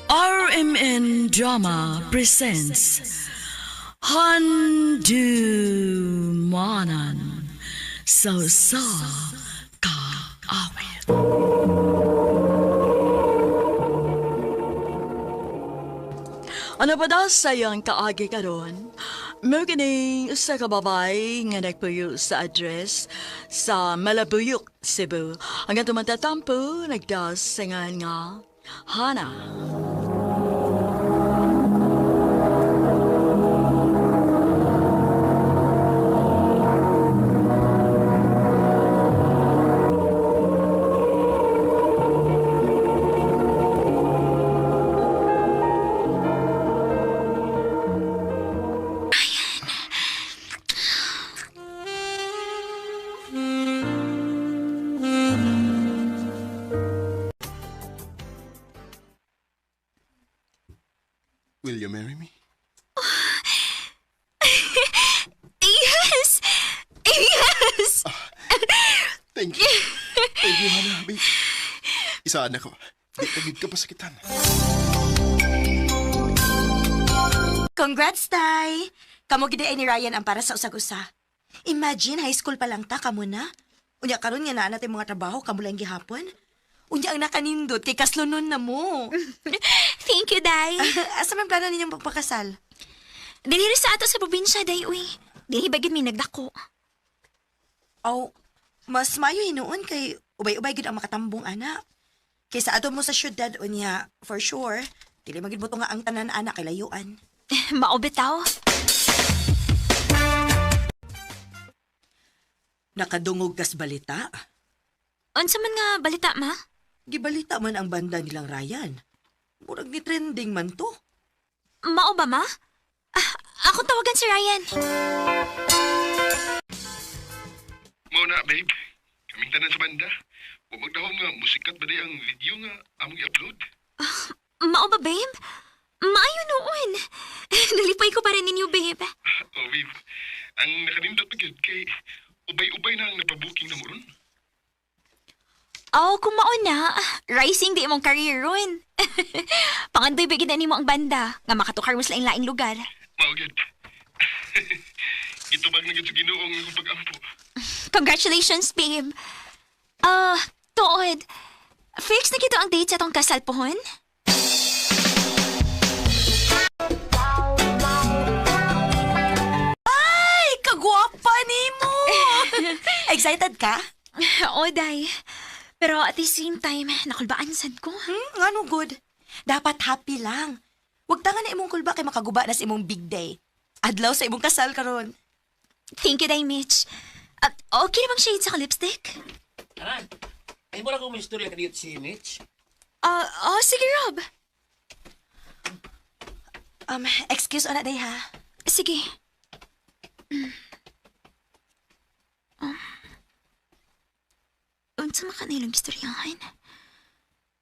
RMN Drama presents Handumanan Sa Kaawit. Ano ba daw sayang kaagi karon? Mo kining sa kababay nga nagpuyo sa address sa Malabuyok, Cebu. Hanggang tumatatampo, nagdasingan nga Hana. Will you marry me? Yes! Yes! Thank you. Thank you, Hana, babe. Isaan ako. Di tagid ka pa sakitan. Congrats, Tay! Kamo gid ni Ryan ang para sa usag-usa. Imagine, high school pa lang ta, kamo na. Unya karon nga naa natin mga trabaho, kamo lang gihapon. Unya ang nakanindot, kay kaslunon na mo. Thank you, Day. Asa man plano ninyong pagpakasal? Dili sa ato sa probinsya, Day, uy. Dili bagid mi nagdako. Oh, mas mayo hinuon kay ubay-ubay gid ang makatambong anak. Kaysa ato mo sa syudad, unya, for sure, dili magid mo to nga ang tanan anak kay layuan. Mao bitaw. Nakadungog kas balita? Unsa man nga balita, ma? Gibalita man ang banda nilang Ryan. Murag ni trending man to. Mao ba, ma? Ako tawagan si Ryan. Mao na, babe. Kaming tanan sa banda. Huwag magdahong nga musikat ba ang video nga among i-upload? Mao ba, babe? Maayo noon. Nalipay ko pa rin ninyo, babe. Oh, babe. Ang nakanindot na gyud kay ubay-ubay na ang napabuking na mo ron. Oh, kung mauna, rising di imong career ron. Pangandoy bigyan na nimo ang banda, nga makatukar mo sa laing-laing lugar. Mao gyud. Itubag na gyud sa Ginoong akong pag-ampo. Congratulations, babe. Tuod, fix na kito ang date sa tong kasal pohon? Ay, kagwapa nimo! Excited ka? Oo, Day. Pero at the same time, nakulbaan sad ko. Ngano good? Dapat happy lang. Huwag tangan na imong kulba kay makaguba na sa imong big day. Adlaw sa imong kasal karon. Thank you, Day, Mitch. At okay na bang shade sa lipstick? Anan, ay mo lang kung may istorya ka dito si Mitch. Sige, Rob. Excuse ona day ha. Sige. Unsa man kanilang istoryahan?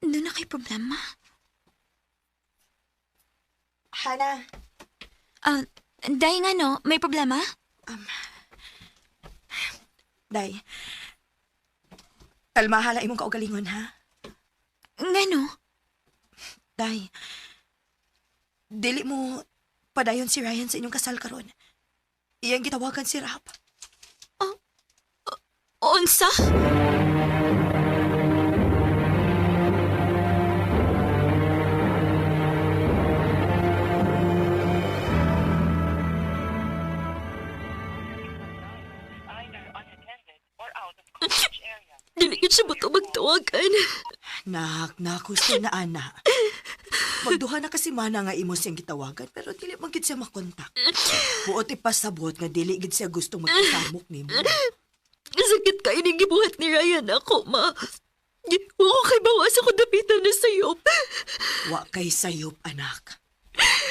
Doon na kay problema. Hana, Day nga no, may problema? day. Kalmahala imong kaugalingon ha. Nga no? Day. Dili mo padayon si Ryan sa inyong kasal karon. Iyang gitawagan si Rap. Unsa? Dili ko siya bato magtawagan. Nakusto na ana. Magduha na kasi mana nga imo siyang gitawagan pero dili man gid siya makontak. Buot ipasabot nga dili gid siya gusto magpasamok nimo. Sakit kayo ni gibuhat ni Ryan ako, ma. Huwag kay bawas ako dapitan na sayop. Wa kay sayop anak.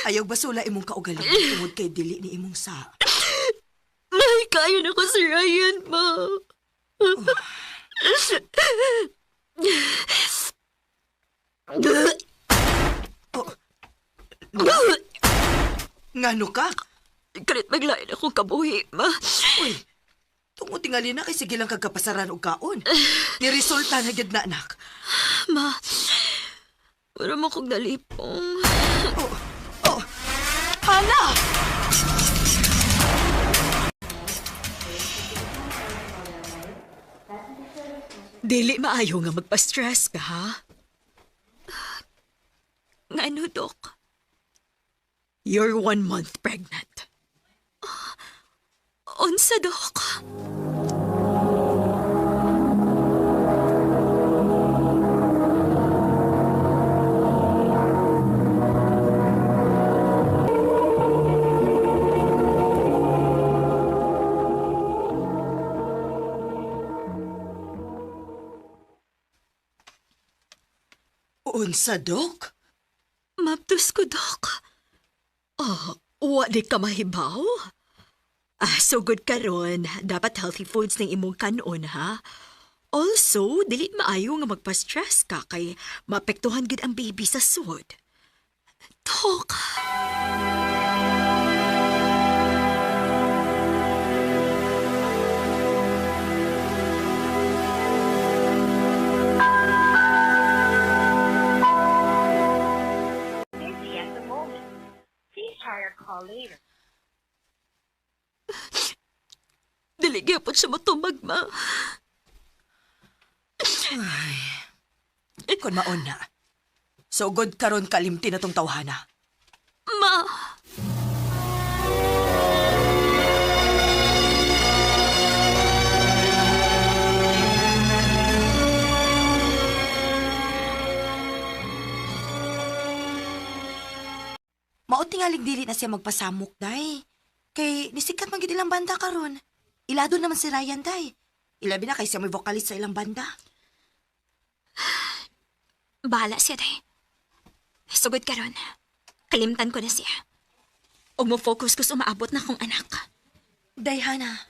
Ayaw basula imong kaugalingon tungod kay dili ni imong sa. Mahay kayo na ko si Ryan, ma. Ngano ka? Kalit maglain akong kabuhi, ma. Uy, tungod tingali na kay sige lang kagkapasaran og kaon. Ni resulta na gyud na anak. Ma, Wala mo kong dalipong. Hana! Dili maayo nga magpa-stress ka, ha? Nga ano, Dok? You're 1 month pregnant. Unsa, Dok? Unsa, Dok? Maptos ko, Dok. Wa di ka mahibaw? So good karon, dapat healthy foods ng imong kanon, ha? Also, dili maayo nga magpa-stress ka kay maapektuhan gid ang baby sa sud. Dok. busy at the moment. Please try your call later. Dili gyapon siya motumag, ma. Kung maon na. So good karon kalimti na tong tawhana. Ma. Mao tingalig dili na siya magpasamok, day. Kay nisikat man gid ilang banda karon. Ilado naman si Ryan, day. Ilabi na kay siya may vocalist sa ilang banda. Bahala siya, day. Sugod karon. Kalimtan ko na siya. Og mo focus ko sa umaabot na kong anak. Day, Hana.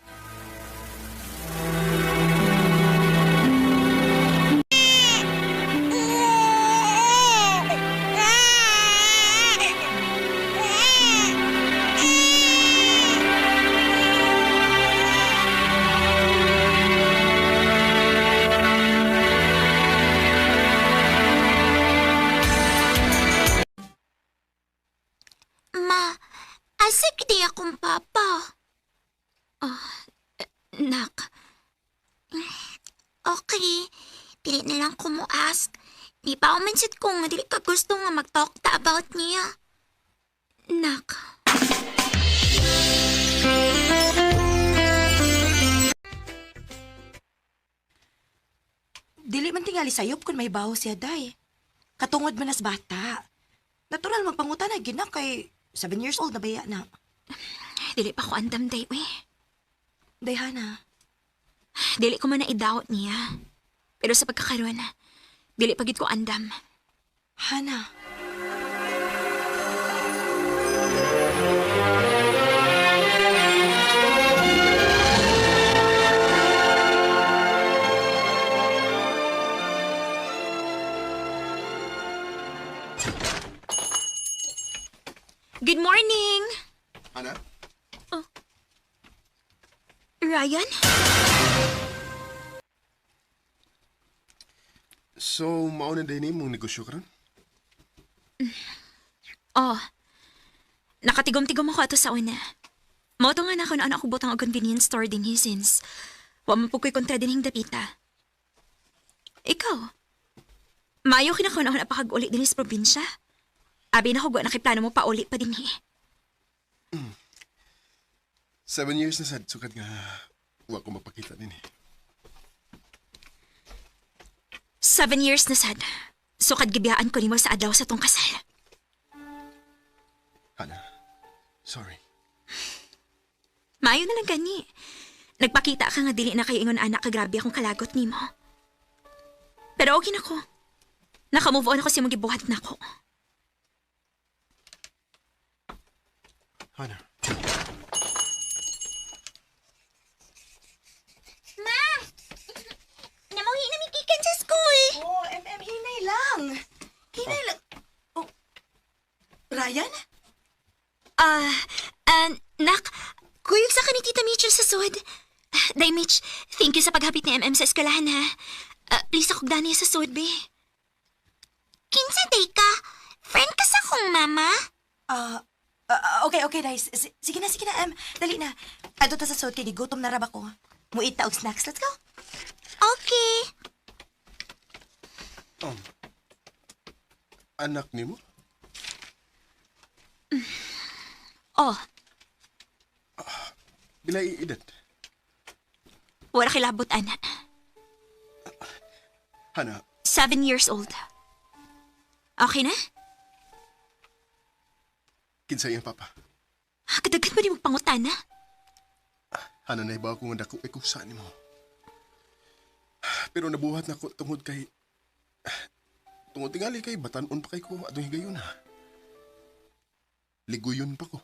Ma, asik di akong papa. Nak. Okay, dili na lang ko mo ask. Di pa ako mansit ko nga dili ka gusto nga mag-talk ta about niya. Nak. Dili man tingali sayop kung may baho siya, day. Katungod man as bata. Natural magpangutan na gina kay 7 years old na baya na. Dili pa ko andam day, we. Day, Hana. Dili ko man na i-doubt niya. Pero sa pagkakaroon, dili pagit ko andam. Hana. Good morning! Ana? Ryan? So, mauna din mong negosyo karon? Oh, nakatigom-tigom ako ato sa una. Mauto nga na ako na ako butang og convenience store din since wa man po ko'y kontra din dapita. Ikaw, mayo kinakaw na ako napakag-uli din sa probinsya. Abi na ko nakiplano mo pa uli pa din 7 years na sad, sukad nga wa ko mapakita din 7 years na sad. Sukad gibiyaan ko nimo sa adlaw sa tong kasal. Hana, sorry. Maayo na lang gani. Nagpakita ka nga dili na kayo ingon anak kagrabe akong kalagot nimo. Pero okay na ko. Naka-move on ako sa mga gibuhat na ko. Hana. Ma! Namuhi na mikikan sa school. Oh, hinay lang. Hinay lang. Oh. Ryan? Nak, kuyog sa ka ni Tita Mitchell sa sud. Day, Mitch, thank you sa paghapit ni MM sa eskwelahan, ha. Please ako dani sa sud, be. Kinsa day ka? Friend ka sa kong mama? Okay, Rice. Sige na. Dali na. Ato ta sa sud kay gutom na raba ko. Muita og snacks. Let's go. Okay. Anak ni mo? Oh, Bilay edad. wala kilabot, ana. Hana, 7 years old. Okay na? kinsa iyang papa. Kadagan mo di magpangutana? Hana na iba ako nga dako ikusa ni mo. Pero nabuhat na ko tungod kay... Tungod tingali kay batanon pa kay ko atong higayon ha. Liguyon pa ko.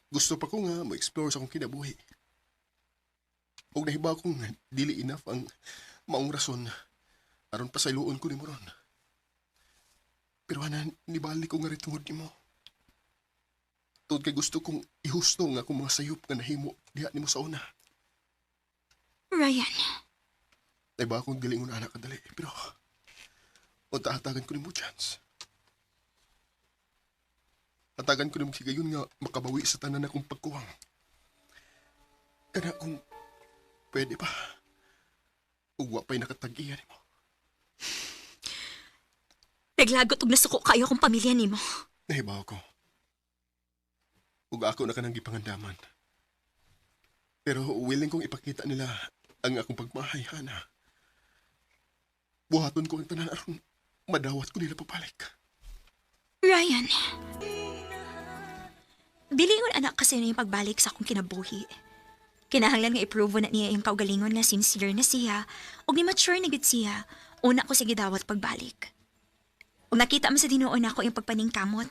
Gusto pa ko nga ma-explore sa akong kinabuhi. Huwag nahiba akong dili enough ang maong rason aron pasayloon ko ni mo ron. Pero hana, nibalik ko nga rin tungod ni mo. Tungod kay gusto kong ihusto nga akong mga sayop nga nahimo diha ni mo sa una. Ryan, Naiba akong dilingon anak kadali, pero unta-hatagan ko ni mo chance. Hatagan ko ni mo higayon nga makabawi sa tanan akong pagkuwang. Kana kung pwede pa, ugwa pa'y nakatag-iya ni mo. naglagot og nasuko kayo kong pamilya nimo. Nahibaw ko. Ug ako na kanang gipangandaman. Pero willing kong ipakita nila ang akong pagmahay, Hana. Buhaton ko ang tanan aron madawat ko nila papalik. Ryan, bilingon anak kasi na yung pagbalik sa akong kinabuhi. Kinahanglan nga i-prove na niya yung kaugalingon nga sincere na siya o ni mature na gid siya, una ko sige dawat pagbalik. Ug nakita mo sa tinuon ako yung pagpaningkamot,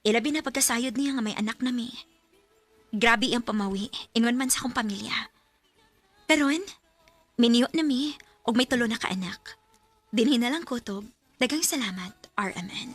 ilabi na pagkasayod niya nga may anak na mi. Grabe ang pamawi, ingon man sa akong pamilya. Karon, miniyo na mi, og may tulo na kaanak. Dinhi na lang kutob, dagang salamat, RMN.